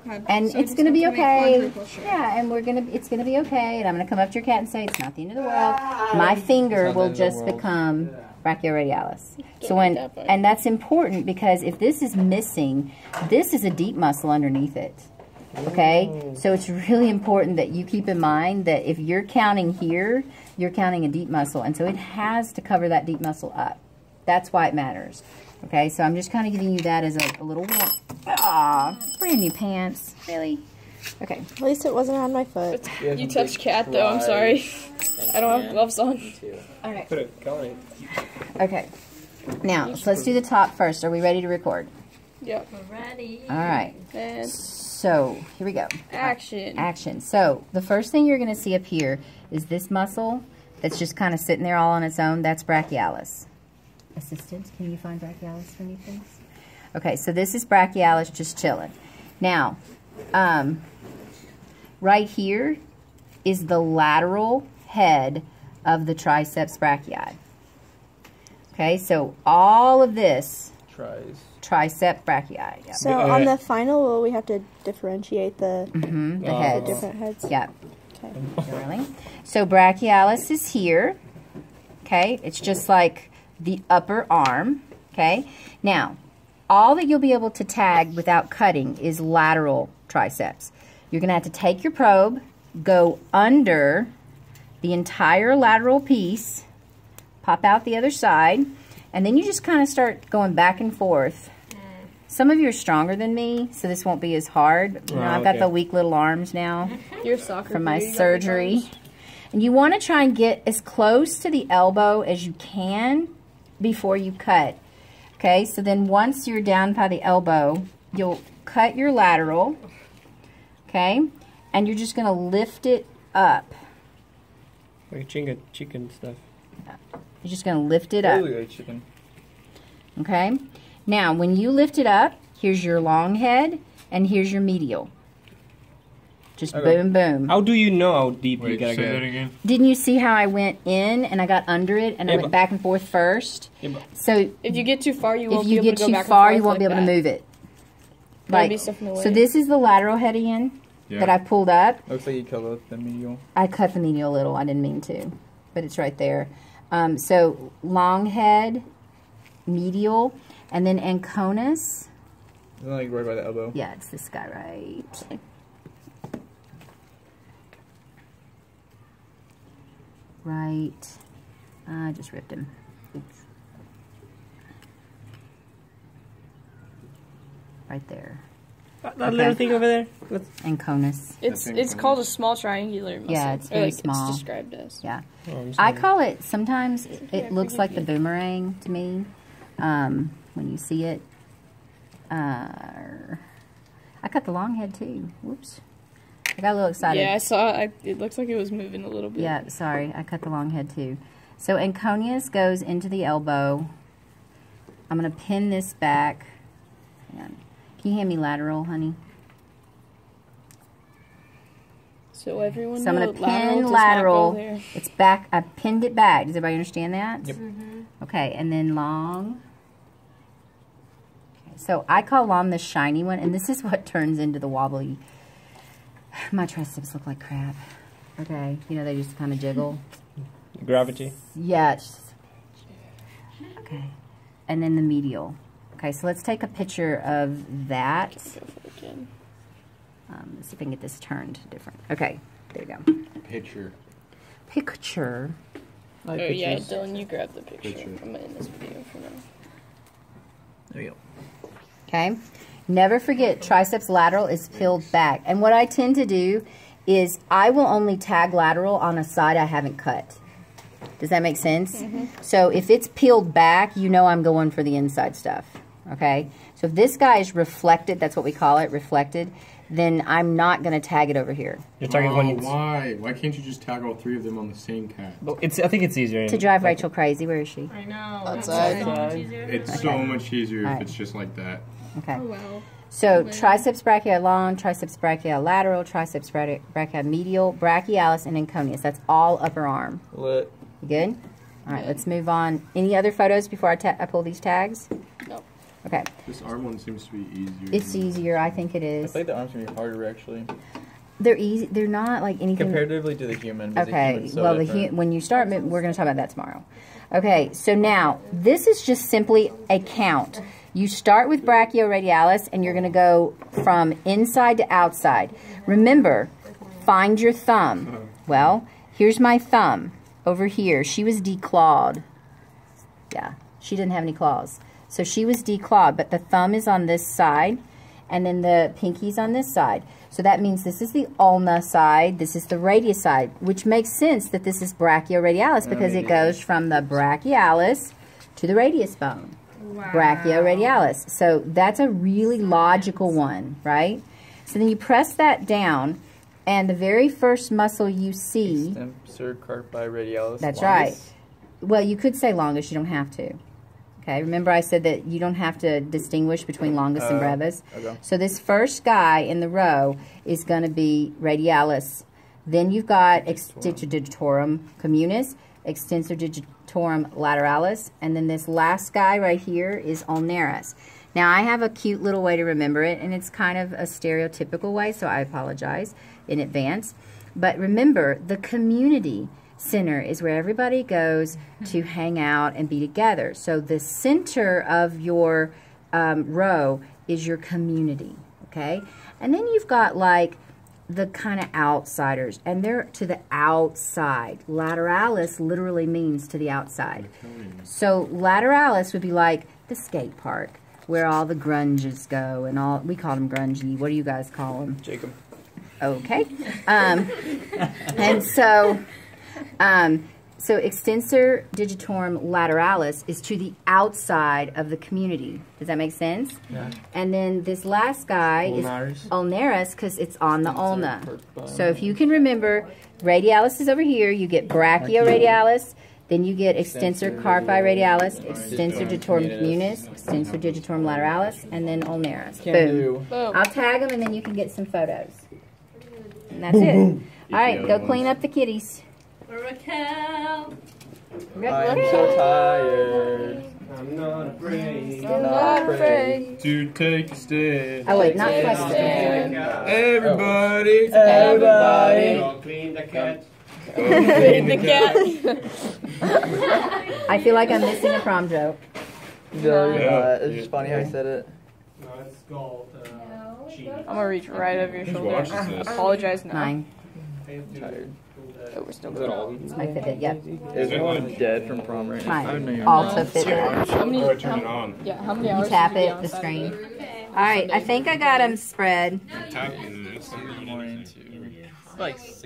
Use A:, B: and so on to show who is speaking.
A: Okay.
B: And
A: so
B: it's going to be okay.
A: Sure.
B: Yeah, and it's going to be okay. And I'm going to come up to your cat and say, it's not the end of the world. My finger will just become brachioradialis. So and that's important because if this is missing, this is a deep muscle underneath it. Okay? So it's really important that you keep in mind that if you're counting here, you're counting a deep muscle. And so it has to cover that deep muscle up. That's why it matters. Okay? So I'm just kind of giving you that as a little warm. Aw, brand new pants. Really? Okay.
C: At least it wasn't on my foot.
A: You touched cat though, I'm sorry. I don't have gloves on.
B: Alright.
D: Put it going.
B: Okay. Now, so let's do the top first. Are we ready to record?
A: Yep. We're ready.
B: Alright.
A: And
B: so, here we go.
A: Action.
B: Action. So, the first thing you're going to see up here is this muscle that's just kind of sitting there all on its own. That's brachialis. Assistant, can you find brachialis for me, please? Okay, so this is brachialis just chilling. Now, right here is the lateral head of the triceps brachii. Okay, so all of this tricep brachii. Yeah.
C: So on the final, we have to differentiate the
B: heads.
C: different heads.
B: Yeah.
C: Okay.
B: Really. So brachialis is here. Okay, it's just like the upper arm. Okay. Now, all that you'll be able to tag without cutting is lateral triceps. You're going to have to take your probe, go under the entire lateral piece, pop out the other side, and then you just kind of start going back and forth. Some of you are stronger than me, so this won't be as hard. You know, I've got the weak little arms now from my surgery. And you want to try and get as close to the elbow as you can before you cut. Okay, so then once you're down by the elbow, you'll cut your lateral, okay, and you're just going to lift it up.
D: Like chicken stuff.
B: You're just going to lift it up. Okay, now when you lift it up, here's your long head, and here's your medial. Just boom, boom.
D: How do you know how deep you gotta go?
E: Again.
B: Didn't you see how I went in and I got under it and I went back and forth first? So
A: if you get too far, you won't
B: if
A: be
B: you
A: able
B: get
A: to go
B: too
A: back
B: far,
A: and
B: you
A: forth
B: won't be able to move it. Like,
A: so
B: this is the lateral head again that I pulled up.
F: Looks like you cut the medial.
B: I cut the medial a little. I didn't mean to, but it's right there. So long head, medial, and then anconus.
F: Isn't it like right by the elbow?
B: Yeah, it's this guy right. Right. I just ripped him. Oops. Right there.
D: That little thing over there?
B: Anconus.
A: It's called a small triangular muscle.
B: Yeah, it's very small.
A: It's described as.
B: Yeah. I call it, sometimes it looks like the boomerang to me when you see it. I cut the long head too. Whoops. I got a little excited.
A: Yeah, I saw it looks like it was moving a little bit.
B: Yeah, sorry. I cut the long head too. So anconus goes into the elbow. I'm going to pin this back. Hang on. Can you hand me lateral, honey?
A: So everyone
B: So I'm going to pin lateral. It's back. I pinned it back. Does everybody understand that?
D: Yep.
B: Okay, and then long. Okay, so I call long the shiny one, and this is what turns into the wobbly. My triceps look like crap. Okay, you know, they just kind of jiggle.
D: Gravity.
B: Yeah. Okay, and then the medial. Okay, so let's take a picture of that. Let's see if I can get this turned different. Okay, there you go.
E: Picture.
A: Oh yeah, Dylan, you grab the picture. I'm in this video for now.
F: There you go.
B: Okay. Never forget, triceps lateral is peeled back. And what I tend to do is I will only tag lateral on a side I haven't cut. Does that make sense? So if it's peeled back, you know I'm going for the inside stuff. Okay? So if this guy is reflected, that's what we call it, reflected, then I'm not going to tag it over here.
D: You're talking when it's...
E: Why? Why can't you just tag all three of them on the same cat?
D: Well, I think it's easier.
B: To drive Rachel crazy. Where is she?
A: I know.
C: Outside.
E: It's so much easier if it's just like that.
B: Okay.
A: Oh, wow.
B: So triceps brachii long, triceps brachii lateral, triceps brachii medial, brachialis, and anconus. That's all upper arm.
F: Lit.
B: You good? All right, let's move on. Any other photos before I pull these tags?
A: Nope.
B: Okay.
E: This arm one seems to be easier.
B: It's easier. I think it
F: I
B: is.
F: feel like the arms can be harder actually.
B: They're easy. They're not like anything.
F: Comparatively to the human. because the
B: Okay.
F: human's so
B: Well,
F: different.
B: when you start, we're going to talk about that tomorrow. Okay. So now this is just simply a count. You start with brachioradialis, and you're going to go from inside to outside. Remember, find your thumb. Well, here's my thumb over here. She was declawed. Yeah, she didn't have any claws. So she was declawed, but the thumb is on this side, and then the pinky's on this side. So that means this is the ulna side, this is the radius side, which makes sense that this is brachioradialis because it goes from the brachialis to the radius bone. Wow. Brachioradialis. So that's a really logical one, right? So then you press that down, and the very first muscle you see...
F: Extensor carpi radialis.
B: That's
F: longus.
B: right. Well, you could say longus, you don't have to. Okay, remember I said that you don't have to distinguish between longus and brevis.
F: Okay.
B: So this first guy in the row is going to be radialis. Then you've got extensor digitorum communis, extensor digitorum lateralis, and then this last guy right here is ulnaris. Now I have a cute little way to remember it, and it's kind of a stereotypical way, so I apologize in advance. But remember, the community center is where everybody goes to hang out and be together. So the center of your row is your community, okay? And then you've got like the kind of outsiders, and they're to the outside. Lateralis literally means to the outside. So lateralis would be like the skate park where all the grunges go, and all, we call them grungy. What do you guys call them?
F: Jacob.
B: Okay. And so... so extensor digitorum lateralis is to the outside of the community. Does that make sense?
F: Yeah.
B: And then this last guy is ulnaris because it's on the ulna. So if you can remember, radialis is over here. You get brachioradialis, then you get extensor carpi radialis, extensor digitorum communis, extensor digitorum lateralis, and then ulnaris. Boom. I'll tag them, and then you can get some photos. And that's it. All right, go clean up the kitties.
A: Raquel.
F: I'm so tired.
E: I'm not afraid.
A: I'm not afraid
E: to take a stand.
B: Oh wait, not question.
E: Everybody.
F: Everybody.
E: Clean the cat.
A: Clean the cat.
B: I feel like I'm missing a prom joke.
F: No, you're
E: Yeah.
F: not. It's just funny how I said it.
E: No, it's called
A: I'm gonna reach right over your shoulder.
E: watches this?
A: Apologize now.
B: 9.
F: I'm tired.
A: Oh, we're still good.
B: It's my Fitbit, yep.
F: Is anyone dead from prom right now? I know
B: Mine.
F: you're
B: Alta
F: not.
B: Fitbit.
A: How many?
E: Oh, turn it on.
A: Yeah, how many
B: You
A: hours?
B: tap
A: did you be
B: it,
A: on
B: the
A: Saturday?
B: screen. Alright, I think I got them spread.
E: Tapping this.
F: Like 6